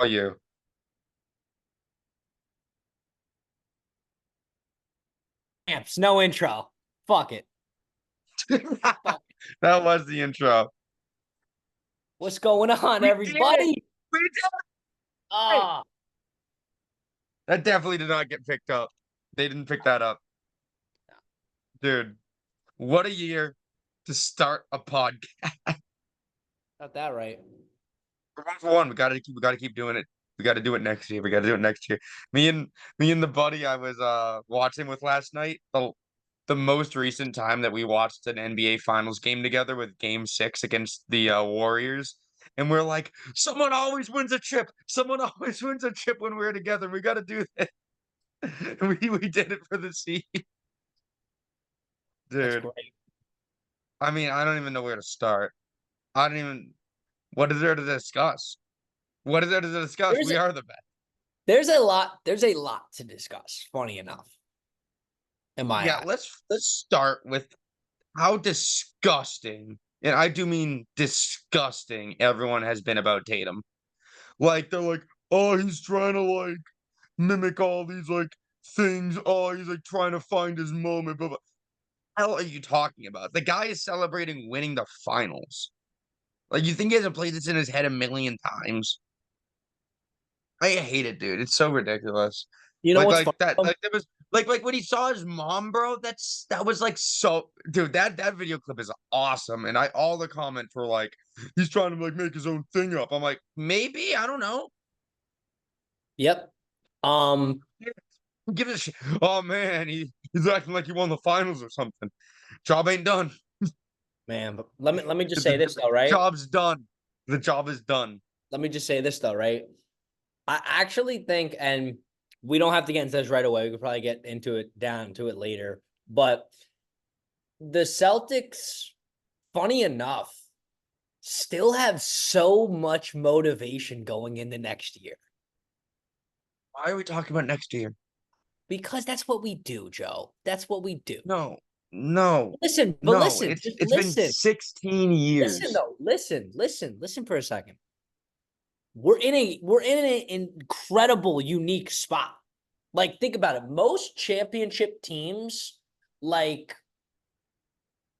you? Amps, no intro. Fuck it. Fuck it. That was the intro. What's going on, We did it. everybody? We did it. Ah, That definitely did not get picked up. They didn't pick that up. Dude, what a year to start a podcast. got that right. We're 1 for 1. We gotta keep doing it. We gotta do it next year. We gotta do it next year. Me and the buddy I was watching with last night, the most recent time that we watched an NBA Finals game together with Game 6 against the Warriors. And we're like, someone always wins a chip. Someone always wins a chip when we're together. We got to do this. We did it for the seed, That's dude. great. I mean, I don't even know where to start. I don't even. What is there to discuss? What is there to discuss? There's We a, are the best. there's a lot to discuss. Funny enough, in my Yeah, eye. let's start with how disgusting, and I do mean disgusting, everyone has been about Tatum. Like they're like, oh, he's trying to like mimic all these like things. Oh, he's like trying to find his moment. But hell are you talking about? The guy is celebrating winning the finals. Like you think he hasn't played this in his head a million times? I hate it, dude. It's so ridiculous. You know Like what's like funny? that like there was like when he saw his mom, bro. That was like so, dude. That video clip is awesome, and I all the comments were like, he's trying to like make his own thing up. I'm like, maybe I don't know. Yep. Um, Who gives a shit? Oh man, he's acting like he won the finals or something. Job ain't done. man, but let me just say The this though, right? job's done. The job is done. Let me just say this though, right? I actually think, and we don't have to get into this right away. We could probably get into it down to it later. But the Celtics, funny enough, still have so much motivation going into next year Why are we talking about next year? because that's what we do, Joe. That's what we do. No, no, Listen, but no. listen, It's just it's been listen. 16 Listen years. though. Listen for a second. We're in an incredible, unique spot. Like, think about it. Most championship teams, like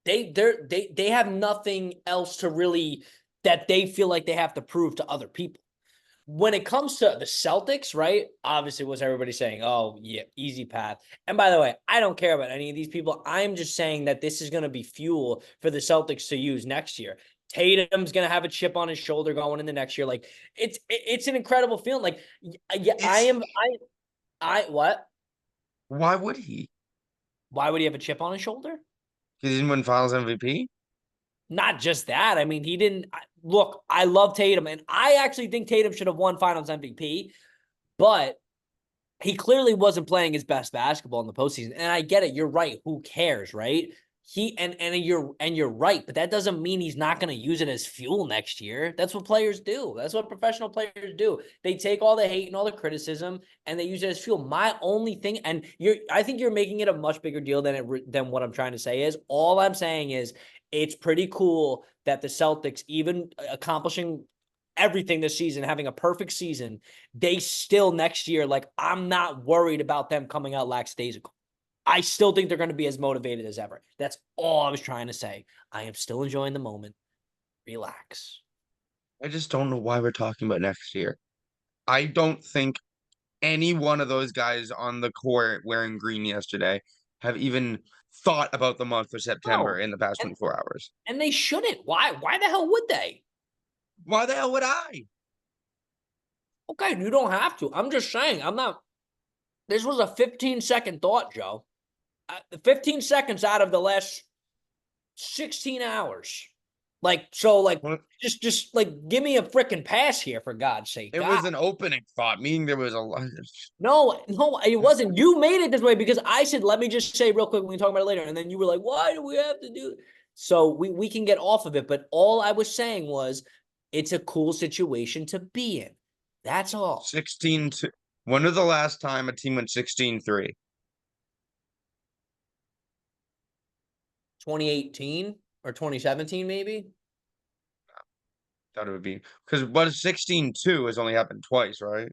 they have nothing else to really that they feel like they have to prove to other people. When it comes to the Celtics, right? Obviously, was everybody saying, "Oh, yeah, easy path." And by the way, I don't care about any of these people. I'm just saying that this is going to be fuel for the Celtics to use next year. Tatum's going to have a chip on his shoulder going in the next year. Like it's an incredible feeling. Like yeah, I Is am. he? I what? Why would he? Why would he have a chip on his shoulder? He didn't win Finals MVP. Not just that. I mean, he didn't look. I love Tatum, and I actually think Tatum should have won Finals MVP, but he clearly wasn't playing his best basketball in the postseason. And I get it. You're right. Who cares, right? You're right, but that doesn't mean he's not going to use it as fuel next year. That's what players do. That's what professional players do. They take all the hate and all the criticism and they use it as fuel. My only thing, and I think you're making it a much bigger deal than what I'm trying to say is. All I'm saying is it's pretty cool that the Celtics, even accomplishing everything this season, having a perfect season, they still next year, like, I'm not worried about them coming out lackadaisical. I still think they're going to be as motivated as ever. That's all I was trying to say. I am still enjoying the moment. Relax. I just don't know why we're talking about next year. I don't think any one of those guys on the court wearing green yesterday have even thought about the month of September No, in the past and 24 hours. and they shouldn't. Why? Why the hell would they? Why the hell would I? Okay, you don't have to. I'm just saying. I'm not. This was a 15-second thought, Joe. 15 seconds out of the last 16 hours. Like, so, like, Well, just like, give me a freaking pass here, for God's sake. it God. was an opening thought, meaning there was a lot. No, it wasn't. You made it this way because I said, let me just say real quick, we can talk about it later. And then you were like, why do we have to do it? So we can get off of it. But all I was saying was it's a cool situation to be in. That's all. 16 to when was the last time a team went 16-3? 2018 or 2017, maybe. Thought it would be because what is 16-2 has only happened twice, right?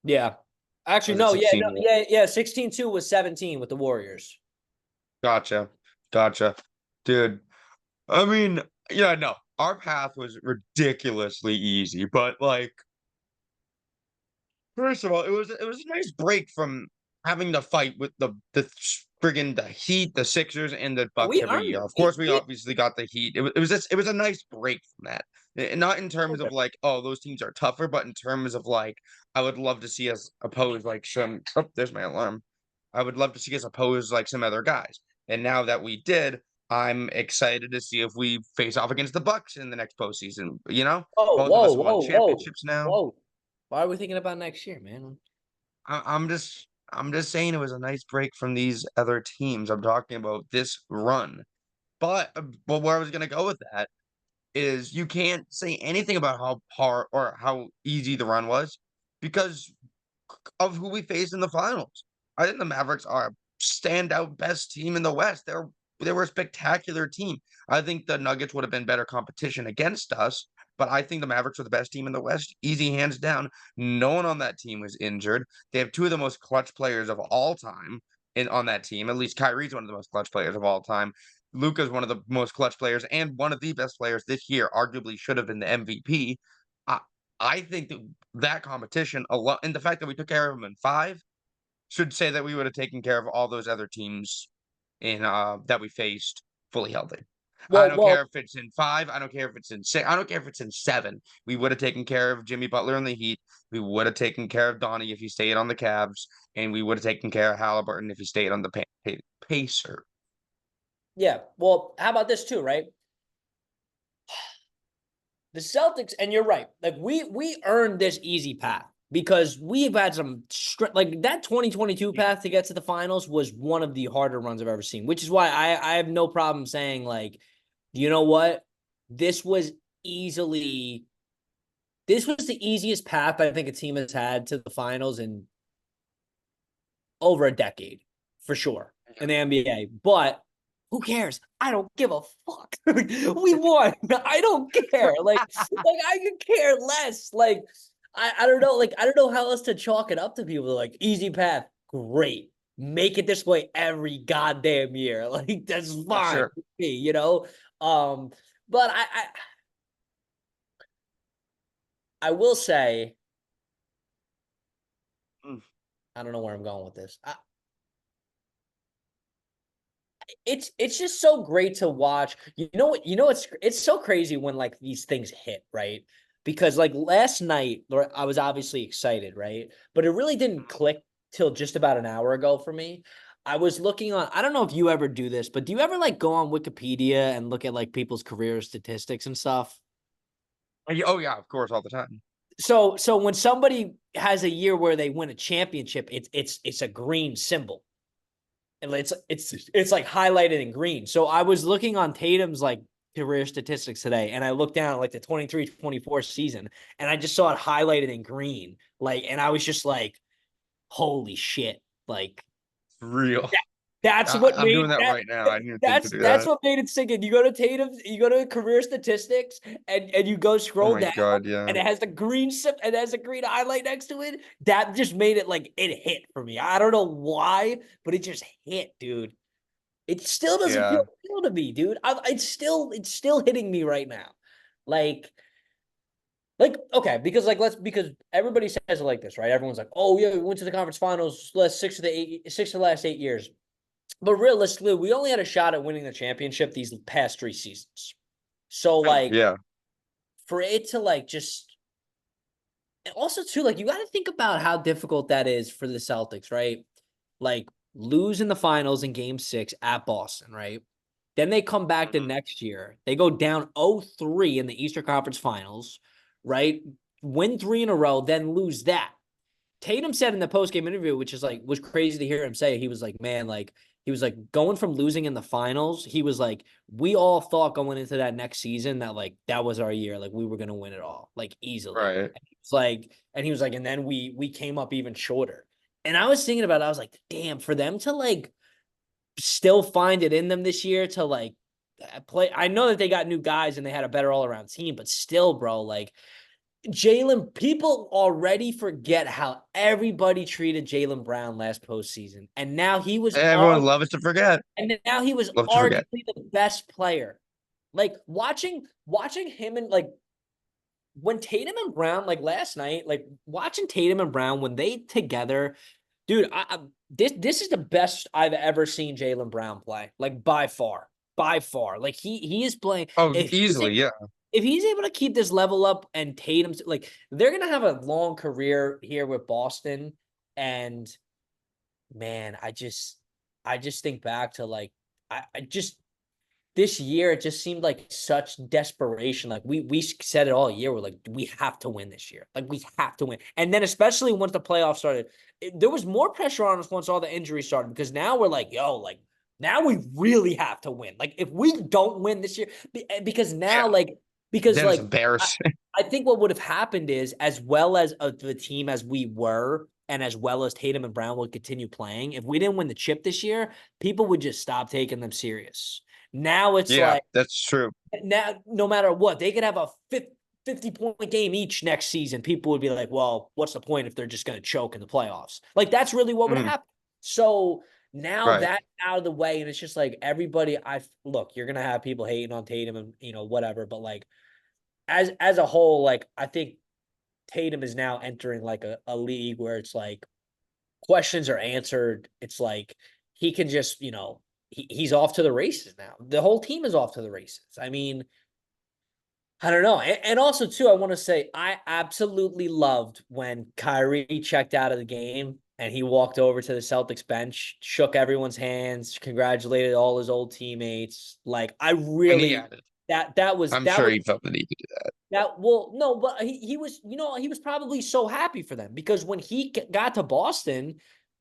Yeah. Actually, Or is it no, yeah, no, 16-1? yeah. 16-2 was 17 with the Warriors. Gotcha. Gotcha. Dude, I mean, yeah, no. Our path was ridiculously easy, but like first of all, it was a nice break from having to fight with the friggin' the Heat, the Sixers, and the Oh, Bucks we every earned year. it. Of We course, we we obviously got the Heat. It was a nice break from that. Not in terms of like, oh, those teams are tougher, but in terms of like, I would love to see us oppose like some. Oh, there's my alarm. I would love to see us oppose like some other guys. And now that we did, I'm excited to see if we face off against the Bucks in the next postseason. You know, Oh, both of whoa, us have won whoa, whoa, championships now. whoa. Why are we thinking about next year, man? I'm just saying it was a nice break from these other teams. I'm talking about this run. But where I was gonna go with that is you can't say anything about how hard or how easy the run was because of who we faced in the finals. I think the Mavericks are a standout best team in the West. They were a spectacular team. I think the Nuggets would have been better competition against us, but I think the Mavericks are the best team in the West, easy hands down. No one on that team was injured. They have two of the most clutch players of all time in on that team. At least Kyrie's one of the most clutch players of all time. Luka's one of the most clutch players and one of the best players this year. Arguably should have been the MVP. I think that competition alone and the fact that we took care of them in five should say that we would have taken care of all those other teams in that we faced fully healthy. I Well, don't care well, if it's in five. I don't care if it's in six. I don't care if it's in seven. We would have taken care of Jimmy Butler in the Heat. We would have taken care of Donnie if he stayed on the Cavs, and we would have taken care of Halliburton if he stayed on the Pacer. yeah. Well, how about this too, right? The Celtics, and you're right. Like we earned this easy path because we've had some like that 2022 path to get to the finals was one of the harder runs I've ever seen, which is why I have no problem saying like, you know what? This was easily this was the easiest path I think a team has had to the finals in over a decade, for sure, in the NBA. But who cares? I don't give a fuck. We won. I don't care. Like I could care less. Like I don't know. Like I don't know how else to chalk it up to people. Like easy path, great. Make it this way every goddamn year. Like that's For fine sure. with me, you know. Um, but I will say Mm. I don't know where I'm going with this. It's just so great to watch. It's so crazy when like these things hit, right? Because like last night, I was obviously excited, right? But it really didn't click till just about an hour ago for me. I was looking on, I don't know if you ever do this, but do you ever like go on Wikipedia and look at like people's career statistics and stuff? Oh yeah, of course, all the time. So when somebody has a year where they win a championship, it's a green symbol. And it's like highlighted in green. So I was looking on Tatum's like career statistics today, and I looked down at like the 23-24 season, and I just saw it highlighted in green. Like, and I was just like, holy shit. Like Real. that, that's what I'm made doing that that right now. I didn't even think to that's do that's that. what made it sink in. You go to Tatum, you go to career statistics, and you go Oh scroll my down, God, yeah. and it has the green sip and it has a green highlight next to it. That just made it like it hit for me. I don't know why, but it just hit, dude. It still doesn't feel Yeah. real to me, dude. It's still hitting me right now. Like, okay, because because everybody says it like this, right? Everyone's like, oh yeah, we went to the conference finals last 6 of the last 8 years. But realistically, we only had a shot at winning the championship these past 3 seasons. So like Yeah. for it to like just and also too, like you got to think about how difficult that is for the Celtics, right? Like lose in the finals in game 6 at Boston, right? Then they come back the Mhm. next year. They go down 0-3 in the Eastern Conference Finals, right? Win 3 in a row, then lose that. Tatum said in the post-game interview, which is like was crazy to hear him say, he was like, man, like he was like going from losing in the finals. He was like, we all thought going into that next season that like that was our year, like we were gonna win it all, like easily. Right. And he was like, and then we came up even shorter. And I was thinking about it, I was like, damn, for them to like still find it in them this year to like play. I know that they got new guys and they had a better all around team, but still, bro, like Jaylen, people already forget how everybody treated Jaylen Brown last postseason, and now he was Everyone loves to forget. Love to forget. arguably the best player. Like watching him and like when Tatum and Brown like last night, like watching Tatum and Brown when they together, dude, this is the best I've ever seen Jaylen Brown play, like by far. Like he is playing. Oh, If he's easily, able, yeah. if he's able to keep this level up and Tatum's like they're gonna have a long career here with Boston, and man, I just think back to like I just this year it just seemed like such desperation. Like we said it all year. We're like, we have to win this year. Like we have to win. And then especially once the playoffs started, there was more pressure on us once all the injuries started because now we're like, yo, like now we really have to win. Like if we don't win this year, because now Yeah. because Then it's like I, embarrassing. I think what would have happened is as well as the team as we were. And as well as Tatum and Brown would continue playing, if we didn't win the chip this year, people would just stop taking them serious. Now it's Yeah, like that's true. now no matter what, they could have a 50-point game each next season. People would be like, well, what's the point if they're just going to choke in the playoffs? Like that's really what would Mhm. happen. So now Right. that's out of the way, and it's just like everybody. I look, you're gonna have people hating on Tatum and whatever, but like as a whole, like I think Tatum is now entering like a league where it's like questions are answered. It's like he can just, he's off to the races now. The whole team is off to the races. I mean, I don't know. And also, too, I want to say I absolutely loved when Kyrie checked out of the game and he walked over to the Celtics bench, shook everyone's hands, congratulated all his old teammates. Like, I And he really, had it. I'm that sure was he felt the need to do that. that well, no, but he was, he was probably so happy for them because when he got to Boston,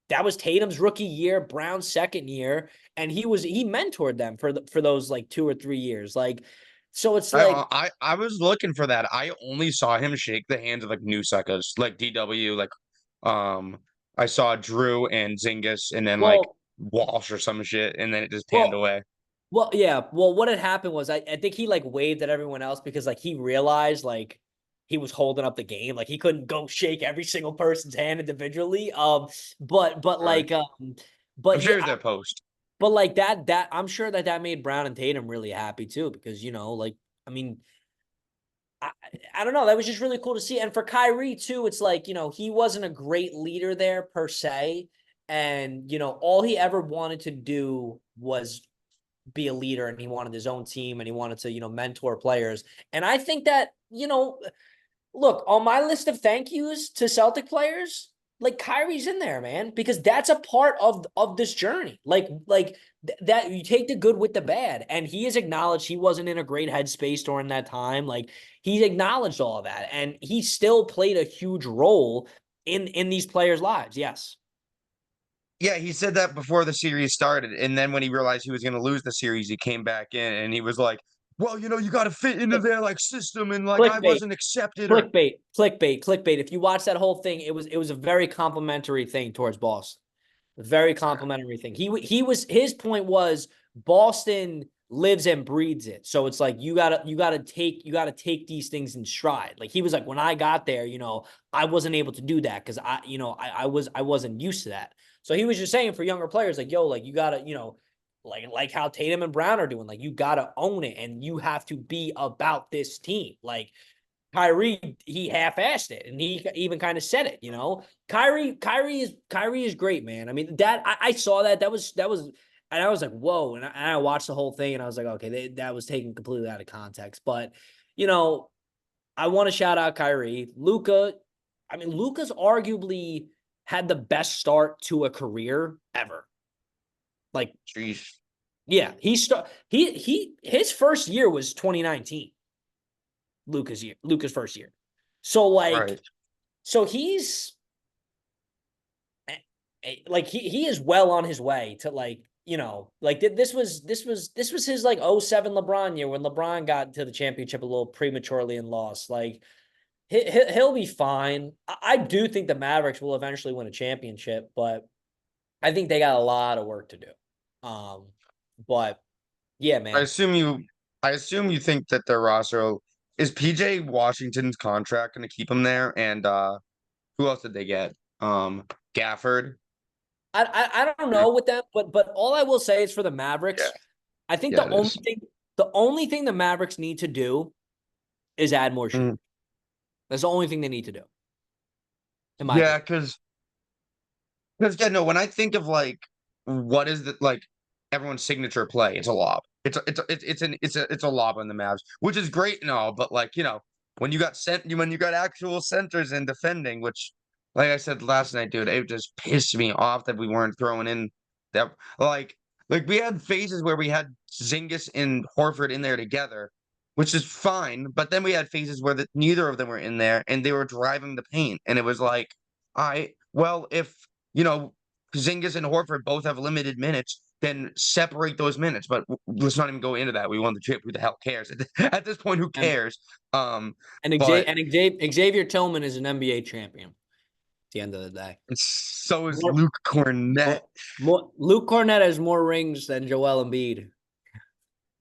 that was Tatum's rookie year, Brown's second year, and he mentored them for those like 2 or 3 years. Like, so it's like, I was looking for that. I only saw him shake the hands of like new suckers, like DW, like um I saw Drew and Zingas and then like well, Walsh or some shit, and then it just panned well, away. yeah. Well, what had happened was I think he like waved at everyone else because like he realized like he was holding up the game. Like he couldn't go shake every single person's hand individually. But Right. like I'm but sure it yeah, was that post. but like that I'm sure that made Brown and Tatum really happy too because like I mean I, I don't know, that was just really cool to see. And for Kyrie too, it's like he wasn't a great leader there per se, and all he ever wanted to do was be a leader, and he wanted his own team and he wanted to mentor players. And I think that look, on my list of thank yous to Celtic players, like Kyrie's in there, man, because that's a part of this journey. That you take the good with the bad, and he has acknowledged he wasn't in a great headspace during that time. Like he's acknowledged all of that, and he still played a huge role in these players' lives. Yes. Yeah, he said that before the series started, and then when he realized he was going to lose the series, he came back in and he was like, "Well, you got to fit into their like system, and like I Clickbait. wasn't accepted." Or Clickbait. If you watch that whole thing, it was a very complimentary thing towards Boston. Very complimentary thing. His point was Boston lives and breeds it. So it's like you gotta take these things in stride. Like he was like, when I got there, I wasn't able to do that because I wasn't used to that. So he was just saying for younger players, like, yo, like you gotta, like how Tatum and Brown are doing, like you gotta own it and you have to be about this team. Like Kyrie, he half-assed it, and he even kind of said it. Kyrie is great, man. I mean, I saw that. That was, and I was like, whoa. And I watched the whole thing, and I was like, okay, that was taken completely out of context. But you know, I want to shout out Kyrie, Luka. I mean, Luka's arguably had the best start to a career ever. Like, Jeez. yeah, his first year was 2019. Luka's first year. So like Right. so he's like he is well on his way to like like this was his like '07 LeBron year when LeBron got to the championship a little prematurely and lost. Like he'll be fine. I do think the Mavericks will eventually win a championship, but I think they got a lot of work to do. But Yeah, I man. assume you I assume you think that their roster is PJ Washington's contract going to keep him there, and who else did they get? Gafford. I don't know with them, but all I will say is for the Yeah, Mavericks, I think yeah, it is. the only thing the Mavericks need to do is add more Mm, shooters. That's the only thing they need to do, in my yeah, opinion. because yeah, no, when I think of like what is the like everyone's signature play, it's a lob. It's a lob on the Mavs, which is great and all, but like, when you got actual centers and defending, which like I said last night, dude, it just pissed me off that we weren't throwing in that like we had phases where we had Zingis and Horford in there together, which is fine, but then we had phases where neither of them were in there and they were driving the paint, and it was like, if you know, Zingis and Horford both have limited minutes, then separate those minutes. But let's not even go into that. We won the chip. Who the hell cares? At this point, who And cares? Um, and but Xavier Tillman is an NBA champion at the end of the day. so is More, Luke Cornett. Luke Cornett has more rings than Joel Embiid.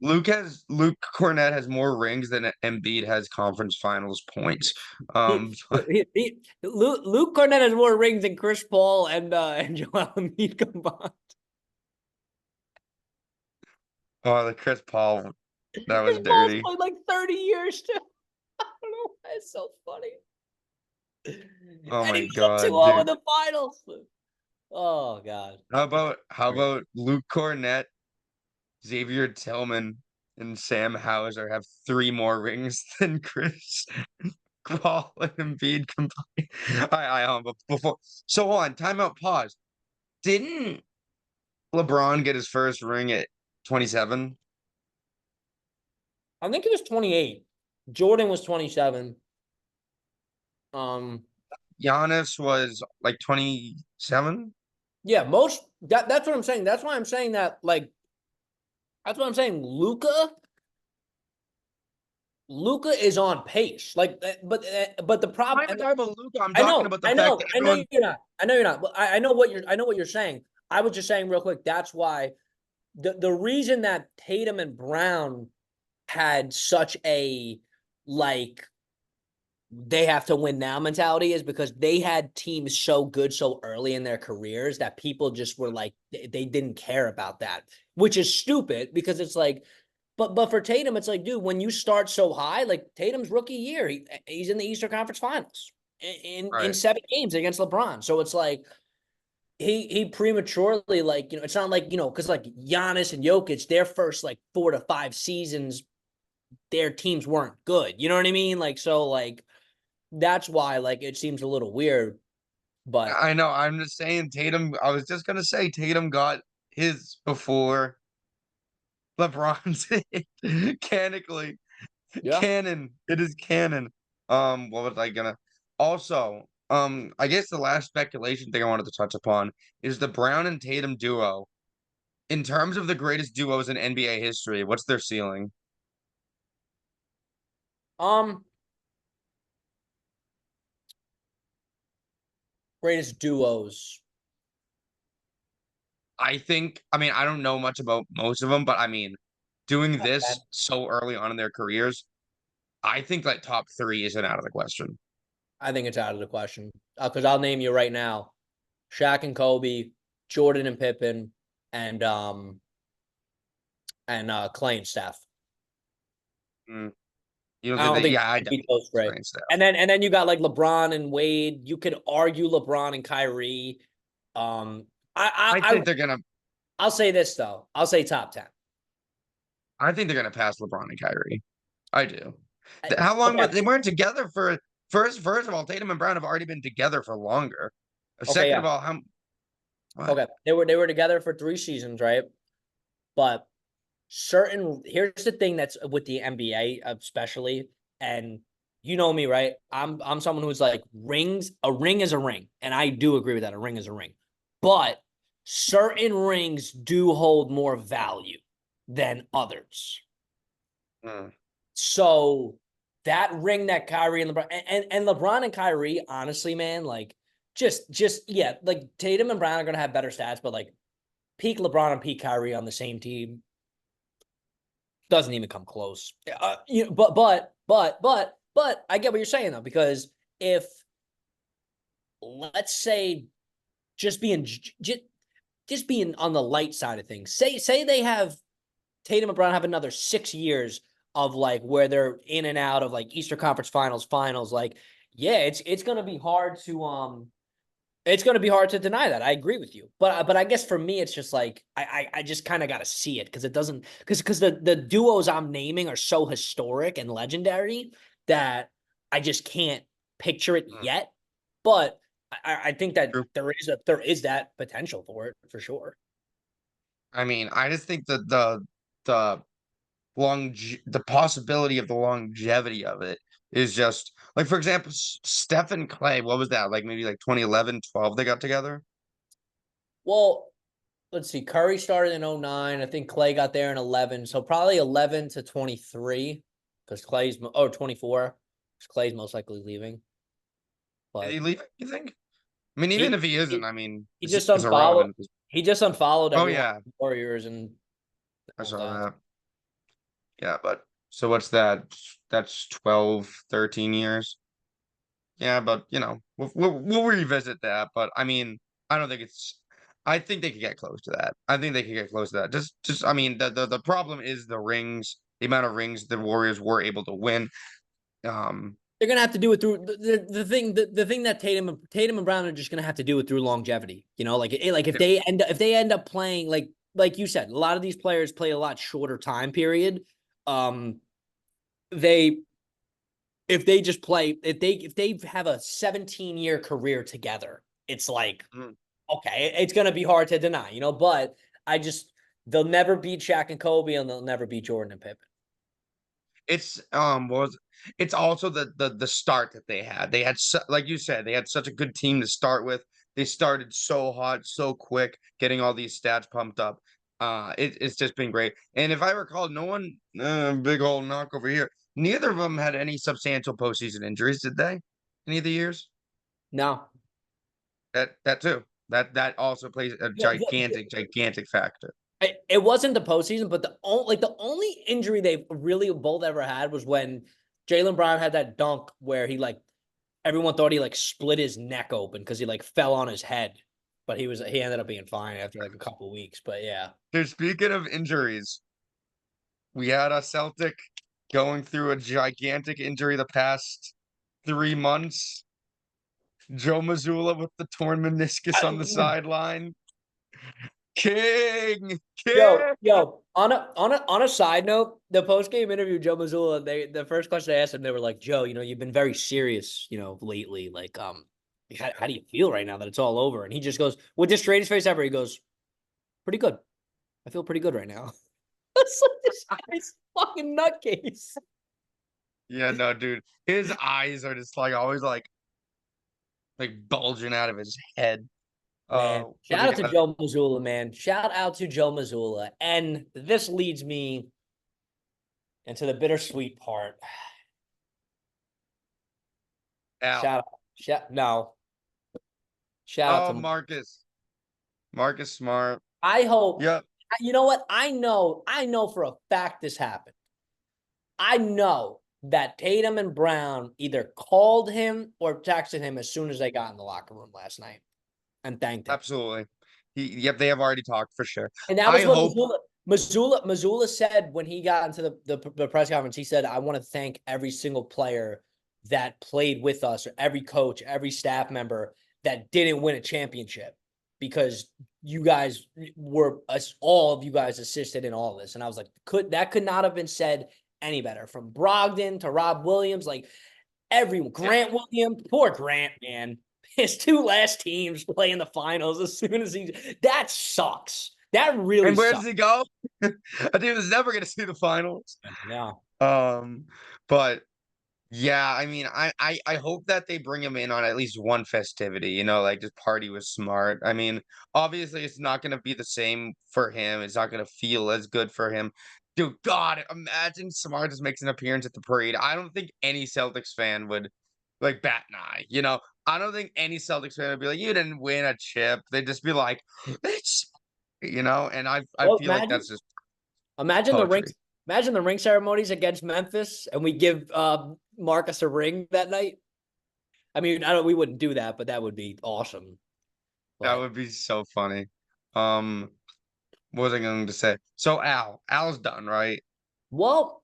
Luke Cornett has more rings than Embiid has conference finals points. Luke Cornett has more rings than Chris Paul and Joel Embiid combined. Oh, the Chris Paul, that Chris was Paul's dirty. played like 30 years too. I don't know why it's so funny. Oh And he my was up God, 2-0 dude. in the finals. Oh God. How about Luke Cornett, Xavier Tillman, and Sam Hauser have three more rings than Chris Paul and Embiid combined. But before, so hold on, timeout, pause. Didn't LeBron get his first ring at 27? I think it was 28. Jordan was 27. Um, Giannis was like 27? yeah, that's what I'm saying. That's why I'm saying that, like, that's what I'm saying. Luca is on pace. Like, but the I'm not problem, even and talking about Luka. I'm talking about the fact that I know everyone. you're not. But I know what you're saying. I was just saying real quick. That's why the reason that Tatum and Brown had such a, like, they have to win now mentality is because they had teams so good so early in their careers that people just were like, they didn't care about that, which is stupid because it's like, but for Tatum, it's like, dude, when you start so high, like Tatum's rookie year, he's in the Eastern Conference Finals in Right. 7 games against LeBron. So it's like he prematurely, like, it's not like, because like Giannis and Jokic, their first like 4 to 5 seasons, their teams weren't good. You know what I mean? Like, so like that's why, like, it seems a little weird. But I know. I'm just saying Tatum. I was just gonna say Tatum got his before LeBron's canonically. yeah, Canon. It is canon. What was I gonna? Also, I guess the last speculation thing I wanted to touch upon is the Brown and Tatum duo. In terms of the greatest duos in NBA history, what's their ceiling? um, greatest duos. I mean, I don't know much about most of them, but I mean, doing Top this 10. so early on in their careers, I think like top three isn't out of the question. I think it's out of the question because I'll name you right now: Shaq and Kobe, Jordan and Pippen, and Clay and Steph. Mm, you don't I think don't that? think Yeah, I you can definitely beat those three. explain stuff. And then you got like LeBron and Wade. You could argue LeBron and Kyrie. Um, I think they're gonna. I'll say this though. I'll say top 10. I think they're gonna pass LeBron and Kyrie. I do. How long were Okay. they weren't together for? First of all, Tatum and Brown have already been together for longer. Okay. Second Yeah. of all, how what? Okay. They were together for 3 seasons, right? But here's the thing that's with the NBA especially, and you know me, right? I'm someone who's like, a ring is a ring, and I do agree with that. A ring is a ring. But certain rings do hold more value than others. Mm. So that ring that Kyrie and LeBron, and LeBron and Kyrie, honestly, man, like, just yeah, like Tatum and Brown are gonna have better stats, but like peak LeBron and peak Kyrie on the same team, Doesn't even come close. But I get what you're saying though, because if let's say just being just being on the light side of things, say they have Tatum and Brown have another 6 years of like where they're in and out of like Eastern Conference Finals. Like, yeah, it's gonna be hard to it's going to be hard to deny that. I agree with you, but I guess for me, it's just like I just kind of got to see it because it doesn't because the duos I'm naming are so historic and legendary that I just can't picture it Mm, yet. But I think that true. there is that potential for it for sure. I mean, I just think that the the possibility of the longevity of it is just like, for example, Steph and Clay, what was that? Like maybe like 2011, 12 they got together? Well, let's see. Curry started in 09. I think Clay got there in 11. So probably 11 to 23 because Clay's 24 because Clay's most likely leaving. Is he But leaving, you think? I mean, even he if he isn't, he, I mean, he just it's unfollowed. irrelevant. He just unfollowed Oh everyone yeah, on Warriors and I all saw that. that. Yeah, but so what's that? That's 12, 13 years. Yeah, but we'll revisit that. But I mean, I don't think it's. I think they could get close to that. I think they could get close to that. Just. I mean, the problem is the rings, the amount of rings the Warriors were able to win. Um, They're gonna have to do it through the thing that Tatum and Brown are just gonna have to do it through longevity. You know, like yeah, if they end up playing like you said, a lot of these players play a lot shorter time period. Um, they if they just play if they have a 17-year career together, it's like mm, okay, it's gonna be hard to deny, you know. But I just they'll never beat Shaq and Kobe, and they'll never beat Jordan and Pippen. it's was it's also the start that they had. They had like you said, they had such a good team to start with. They started so hot, so quick, getting all these stats pumped up. It's just been great. And if I recall, no one, big old knock over here. Neither of them had any substantial postseason injuries, did they? Any of the years? No, That too. That also plays a the, gigantic factor. it wasn't the postseason, but the only injury they really both ever had was when Jaylen Brown had that dunk where he like everyone thought he like split his neck open because he like fell on his head, but he ended up being fine after like a couple weeks. But yeah, Dude, speaking of injuries, we had a Celtic going through a gigantic injury the past 3 months. Joe Mazzulla with the torn meniscus on the sideline. King. On a side note, the post game interview, Joe Mazzulla, the first question they asked him, they were like, Joe, you've been very serious, lately. Like, how do you feel right now that it's all over? And he just goes with the straightest face ever. He goes, pretty good. I feel pretty good right now. It's like this guy's fucking nutcase. Yeah, no, dude. His eyes are just like always like bulging out of his head. Man, But shout out to yeah, Joe Mazzulla, man. Shout out to Joe Mazzulla. And this leads me into the bittersweet part. Al. Shout out. No. Shout out Oh, to Marcus. Marcus Smart. I hope Yep, you know what? I know for a fact this happened. I know that Tatum and Brown either called him or texted him as soon as they got in the locker room last night and thanked him. absolutely. Yep, they have already talked for sure. And that I was what hope. Missoula said when he got into the press conference. He said, I want to thank every single player that played with us, or every coach, every staff member that didn't win a championship, because you guys were us, all of you guys assisted in all this. And I was like, could not have been said any better, from Brogdon to Rob Williams, like everyone. Yeah. Grant Williams, poor Grant, man. His two last teams play in the finals as soon as that sucks. That really And where does sucks. he go? A team that's never going to see the finals. Yeah. Um, but yeah, I mean, I hope that they bring him in on at least one festivity, like just party with Smart. I mean, obviously it's not going to be the same for him. It's not going to feel as good for him. Dude, God, imagine Smart just makes an appearance at the parade. I don't think any Celtics fan would like bat an eye. I don't think any Celtics fan would be like, you didn't win a chip. They'd just be like, it's, and I Well, feel like that's just imagine the rinks poetry. Imagine the ring ceremonies against Memphis, and we give Marcus a ring that night. I mean, I don't. We wouldn't do that, but that would be awesome. That But would be so funny. Um, what was I going to say? So Al's done, right? well,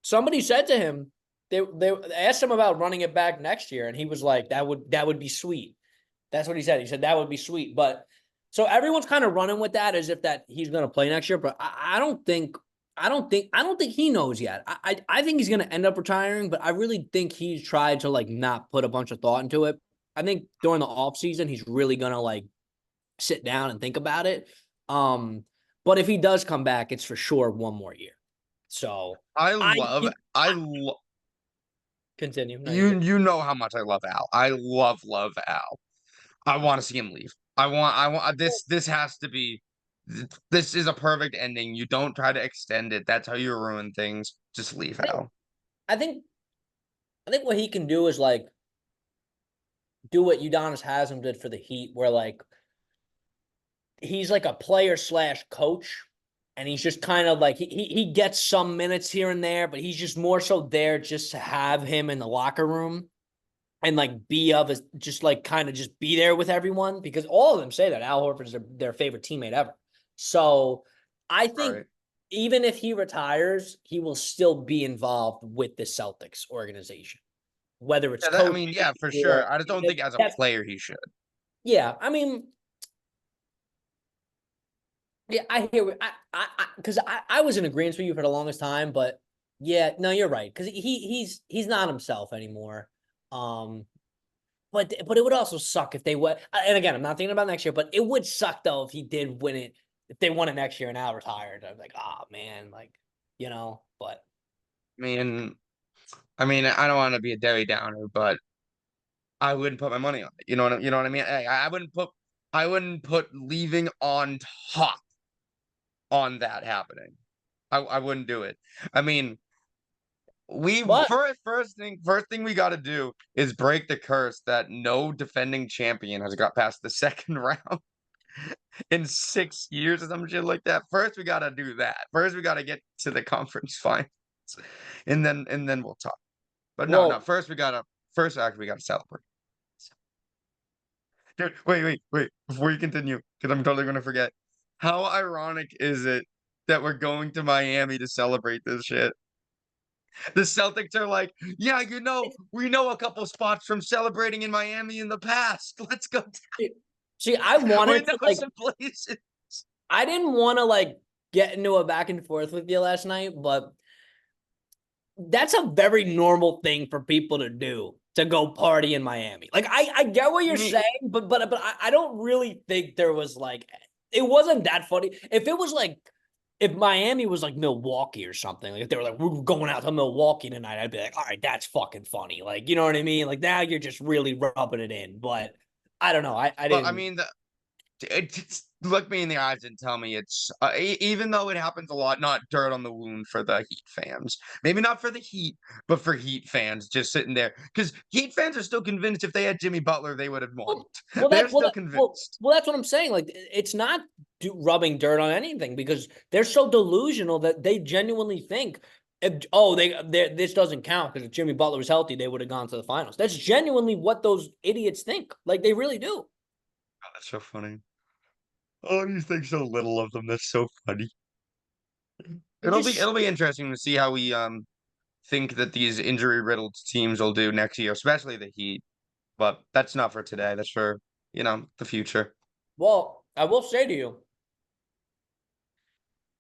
somebody said to him, they asked him about running it back next year, and he was like, that would be sweet. That's what he said. He said that would be sweet. But so everyone's kind of running with that as if that he's going to play next year. But I don't think he knows yet. I think he's going to end up retiring, but I really think he's tried to like not put a bunch of thought into it. I think during the off season, he's really going to like sit down and think about it. Um, but if he does come back, it's for sure one more year. So I I, love I lo continue. No, you're you good. you know how much I love Al. I love Al. I want to see him leave. I want this has to be this is a perfect ending. You don't try to extend it. That's how you ruin things. Just leave I think Al. I think I think what he can do is like do what Udonis Haslam did for the Heat, where like he's like a player slash coach, and he's just kind of like he gets some minutes here and there, but he's just more so there just to have him in the locker room and like be of a just like kind of just be there with everyone because all of them say that Al Horford is their favorite teammate ever. So I All think right. even if he retires, he will still be involved with the Celtics organization, whether it's Yeah, that, I coaching mean, yeah, for or sure. I just don't think as a player he should. yeah. I mean, yeah, I hear. Because I was in agreement with you for the longest time, but yeah, no, you're right. Because he's not himself anymore. Um, but it would also suck if they would. And again, I'm not thinking about next year, but it would suck though if he did win it. If they won it next year and Al retired, I'm like, oh man, like you know. But I mean, I don't want to be a Debbie Downer, but I wouldn't put my money on it. You know what I mean? I wouldn't put leaving on top on that happening. I wouldn't do it. I mean, we but first thing we got to do is break the curse that no defending champion has got past the second round in 6 years or some shit like that. First, we got to do that. First, we got to get to the conference finals, and then we'll talk. But no. well, First act we got to celebrate. Dude, wait. Before you continue, because I'm totally gonna forget. How ironic is it that we're going to Miami to celebrate this shit? The Celtics are like, yeah, we know a couple spots from celebrating in Miami in the past. Let's go. see, I We wanted know to like some places. I didn't want to like get into a back and forth with you last night, but that's a very normal thing for people to do to go party in Miami. Like I get what you're Me, saying, but I don't really think there was like it wasn't that funny. If it was like if Miami was like Milwaukee or something, like if they were like we're going out to Milwaukee tonight, I'd be like, all right, that's fucking funny. Like you know what I mean? Like now you're just really rubbing it in. But I don't know. I but I didn't. mean, look me in the eyes and tell me it's even though it happens a lot, not dirt on the wound for the Heat fans. Maybe not for the Heat, but for Heat fans just sitting there because Heat fans are still convinced if they had Jimmy Butler, they would have won. They're still convinced. That's what I'm saying. Like, it's not rubbing dirt on anything because they're so delusional that they genuinely think, this doesn't count because if Jimmy Butler was healthy, they would have gone to the finals. That's genuinely what those idiots think. Like, they really do. Oh, that's so funny. Oh, you think so little of them. That's so funny. It just It'll be interesting to see how we think that these injury riddled teams will do next year, especially the Heat. But that's not for today. That's for, the future. well, I will say to you,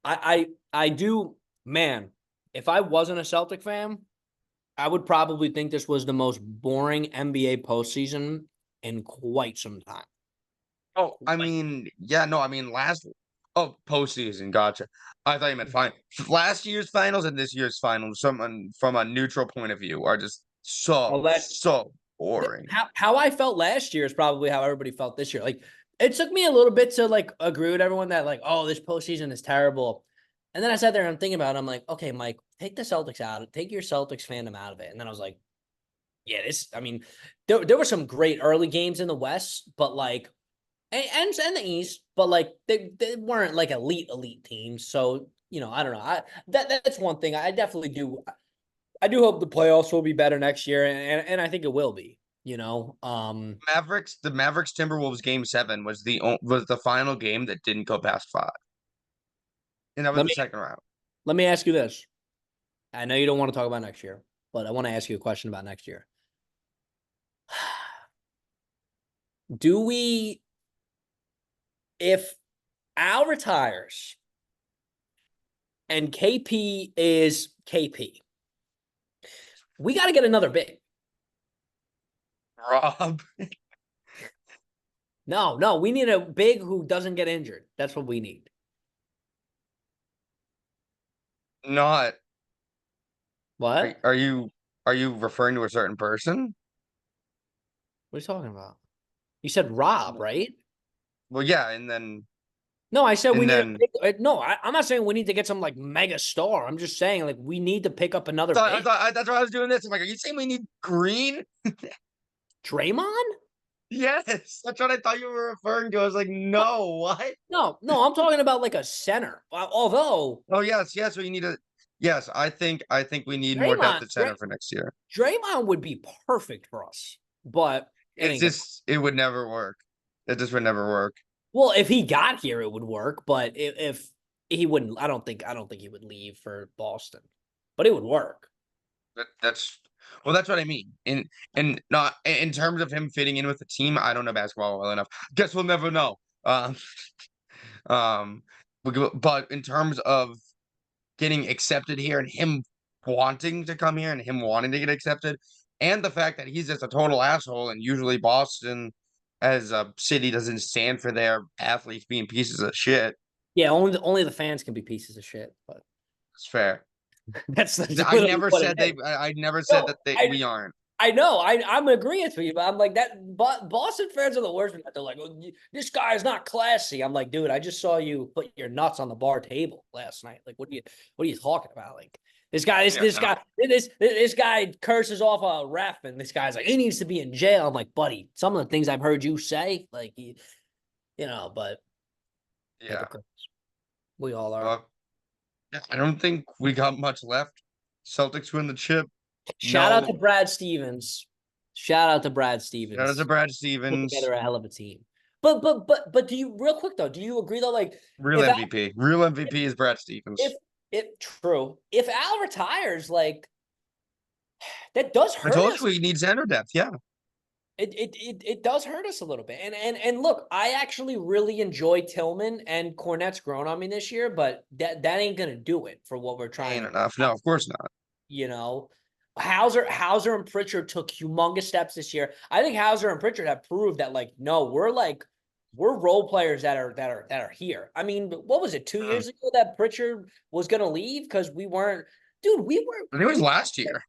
I do, man. If I wasn't a Celtic fan, I would probably think this was the most boring NBA postseason in quite some time. Oh, Like, yeah, no, postseason, gotcha. I thought you meant fine. Last year's finals and this year's finals, from a neutral point of view, are just well, so boring. how I felt last year is probably how everybody felt this year. Like it took me a little bit to like agree with everyone that like, oh, this postseason is terrible. And then I sat there and I'm thinking about it. I'm like, okay, Mike, take the Celtics out. Take your Celtics fandom out of it. And then I was like, yeah, I mean, there were some great early games in the West, but like, and the East, but like they weren't like elite teams. So I don't know. That's one thing I definitely do. I do hope the playoffs will be better next year, and I think it will be. The Mavericks Timberwolves game 7 was the final game that didn't go past 5. And that was let the me second round. let me ask you this. I know you don't want to talk about next year, but I want to ask you a question about next year. Do we, if Al retires and KP is KP, we got to get another big. Rob. No, we need a big who doesn't get injured. That's what we need. Not What? are you referring to a certain person? What are you talking about? You said Rob, right? Well, yeah, and then No, I said we and need a then big. No, I'm not saying we need to get some like mega star. I'm just saying like we need to pick up another big. that's why I was doing this. I'm like, are you saying we need Green? Draymond? Yes, that's what I thought you were referring to. I was like, no, what? No, I'm talking about like a center. Although Oh yes, we need a yes. I think we need more depth Draymond, at center for next year. Draymond would be perfect for us, but it It's ain't gonna. just it would never work. It just would never work. Well, if he got here, it would work. But if he wouldn't, I don't think he would leave for Boston. But it would work. That's well, that's what I mean. And not in terms of him fitting in with the team. I don't know basketball well enough. Guess we'll never know. Um, but in terms of getting accepted here and him wanting to come here and him wanting to get accepted, and the fact that he's just a total asshole, and usually Boston as a city doesn't stand for their athletes being pieces of shit. Yeah, only the fans can be pieces of shit. But It's fair. that's I literally never what it said is. I never said No, that we aren't. I know. I'm agreeing with you, but I'm like that. But Boston fans are the worst. They're like, oh, this guy is not classy. I'm like, dude, I just saw you put your nuts on the bar table last night. Like, what are you talking about? Like, this guy, Yeah, no. this guy curses off a ref, and this guy's like, he needs to be in jail. I'm like, buddy, some of the things I've heard you say, like, but Yeah. hypocrites. We all are. Well, I don't think we got much left. Celtics win the chip. Shout out to No. Brad Stevens. Shout out to Brad Shout out to Stevens. Brad Put Stevens. together a hell of a team. But do you real quick though? Do you agree though? Like Real if Al, MVP. Real MVP is Brad if Stevens. true, if Al retires, like that does I hurt told us. you we need center depth. Yeah. It does hurt us a little bit. And look, I actually really enjoy Tillman and Cornette's grown on me this year, but that ain't gonna do it for what we're trying Ain't to enough. No, of course not. you know. Hauser and Pritchard took humongous steps this year. I think Hauser and Pritchard have proved that no, we're role players that are here. I mean, what was it 2 years ago that Pritchard was gonna leave because we weren't, dude? I think it was last year.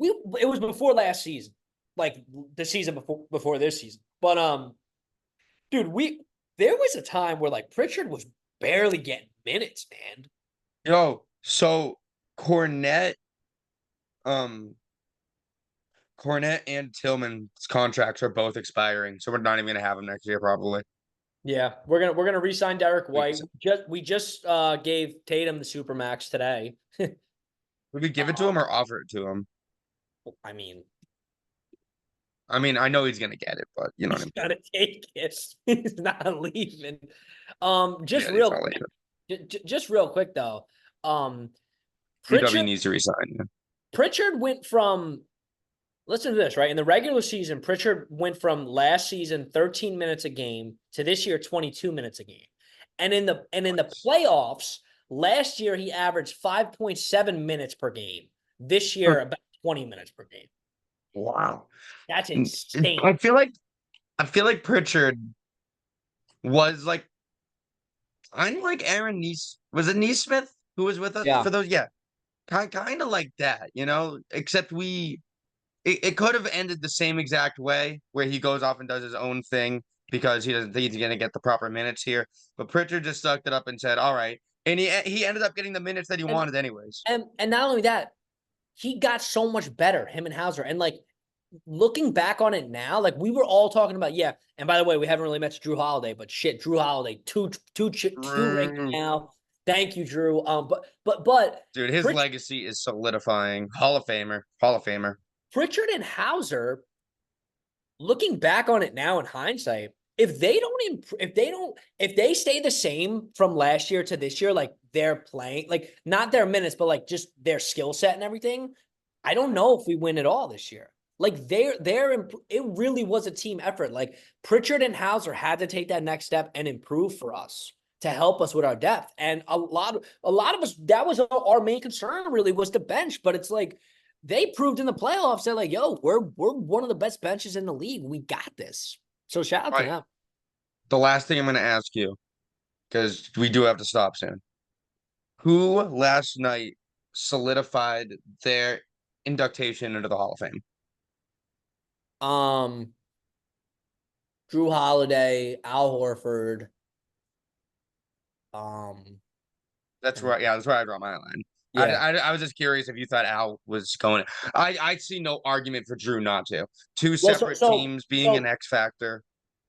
It was before last season, like the season before this season. But dude, there was a time where Pritchard was barely getting minutes, man. Yo, so Cornette, um, Cornette and Tillman's contracts are both expiring, so we're not even gonna have them next year, probably. Yeah, we're gonna re-sign Derek White. Would We just gave Tatum the supermax today. we give it to him or offer it to him? I mean, I mean, I know he's gonna get it, but you know what I he's mean. gotta take it. He's not leaving. Just Yeah, he's real not quick, leaving. just real quick though. PW Pritchard needs to resign. Yeah. Pritchard went from, listen to this, right? In the regular season, Pritchard went from last season 13 minutes a game to this year 22 minutes a game. And in the playoffs, last year he averaged 5.7 minutes per game. This year about 20 minutes per game. Wow. That's insane. I feel like Pritchard was like kind of like Aaron Nees. Was it Neesmith who was with us Yeah. for those? Yeah, kind of like that, Except it could have ended the same exact way where he goes off and does his own thing because he doesn't think he's gonna get the proper minutes here. But Pritchard just sucked it up and said, "All right," and he ended up getting the minutes that he And wanted anyways. and not only that, he got so much better, him and Hauser. And looking back on it now, we were all talking about, yeah. And by the way, we haven't really mentioned Drew Holiday, but shit, Drew Holiday, two rings now. Thank you, Drew. But Dude, his Pritch, legacy is solidifying. Hall of Famer. Hall of Famer. Pritchard and Hauser, looking back on it now in hindsight, if they stay the same from last year to this year, like they're playing, like not their minutes, but like just their skill set and everything, I don't know if we win at all this year. Like it really was a team effort. Like Pritchard and Hauser had to take that next step and improve for us to help us with our depth. And a lot of us, that was our main concern really, was the bench. But it's like they proved in the playoffs, they're like, yo, we're one of the best benches in the league. We got this. So shout out All to right. them. The last thing I'm going to ask you, because we do have to stop soon. Who last night solidified their induction into the Hall of Fame? Um, Drew Holiday, Al Horford. That's And right. Yeah, that's where I draw my line. yeah. I was just curious if you thought Al was going. I see no argument for Drew not to. Two Well, separate teams being an X factor.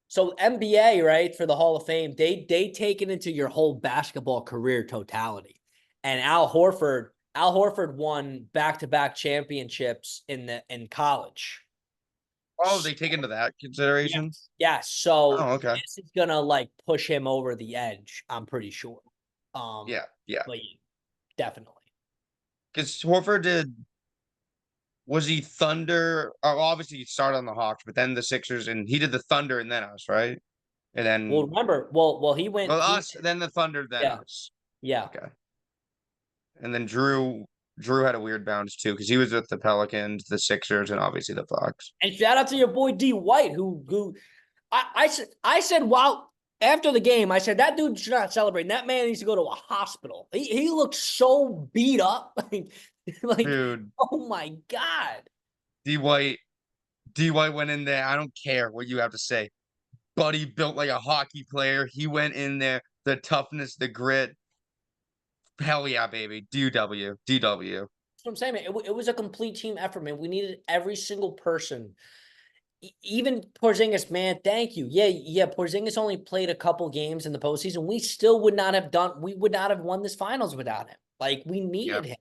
so NBA, right, for the Hall of Fame, they take it into your whole basketball career totality. And Al Horford won back-to-back championships in college. Oh, they take into that consideration. Yes. Yes. So Oh, okay. this is gonna like push him over the edge, I'm pretty sure. Yeah, yeah. But yeah, definitely. Because Horford did. Was he Thunder? Oh, obviously he started on the Hawks, but then the Sixers, and he did the Thunder and then us, right? And Well, then remember, well he us, then the Thunder, then yeah, us. yeah. Okay. And then Drew had a weird bounce too because he was with the Pelicans, the Sixers, and obviously the Fox. And shout out to your boy D White, who I said while after the game, I said that dude should not celebrate. That man needs to go to a hospital. He looked so beat up. Like, Dude, oh my God. D White, D White went in there. I don't care what you have to say. Buddy built like a hockey player. He went in there, the toughness, the grit. Hell yeah, baby. DW, DW. That's what I'm saying, man. It was a complete team effort, man. We needed every single person. Even Porzingis, man, thank you. Yeah. Porzingis only played a couple games in the postseason. We would not have won this finals without him. Like, we Yep. needed him.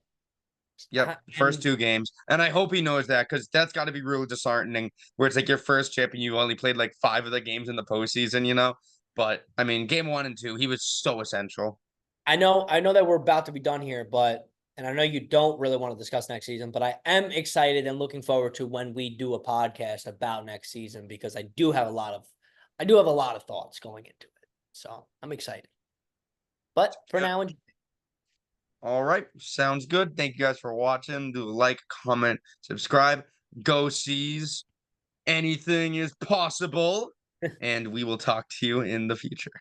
Yep. First And two games. And I hope he knows that because that's got to be really disheartening where it's like your first chip and you only played like five of the games in the postseason, you know? But I mean, game one and two, he was so essential. I know that we're about to be done here, and I know you don't really want to discuss next season, but I am excited and looking forward to when we do a podcast about next season because I do have a lot of thoughts going into it. So I'm excited. But for Good. now, All right. Sounds good. Thank you guys for watching. Do a like, comment, subscribe. Go Seas. Anything is possible. And we will talk to you in the future.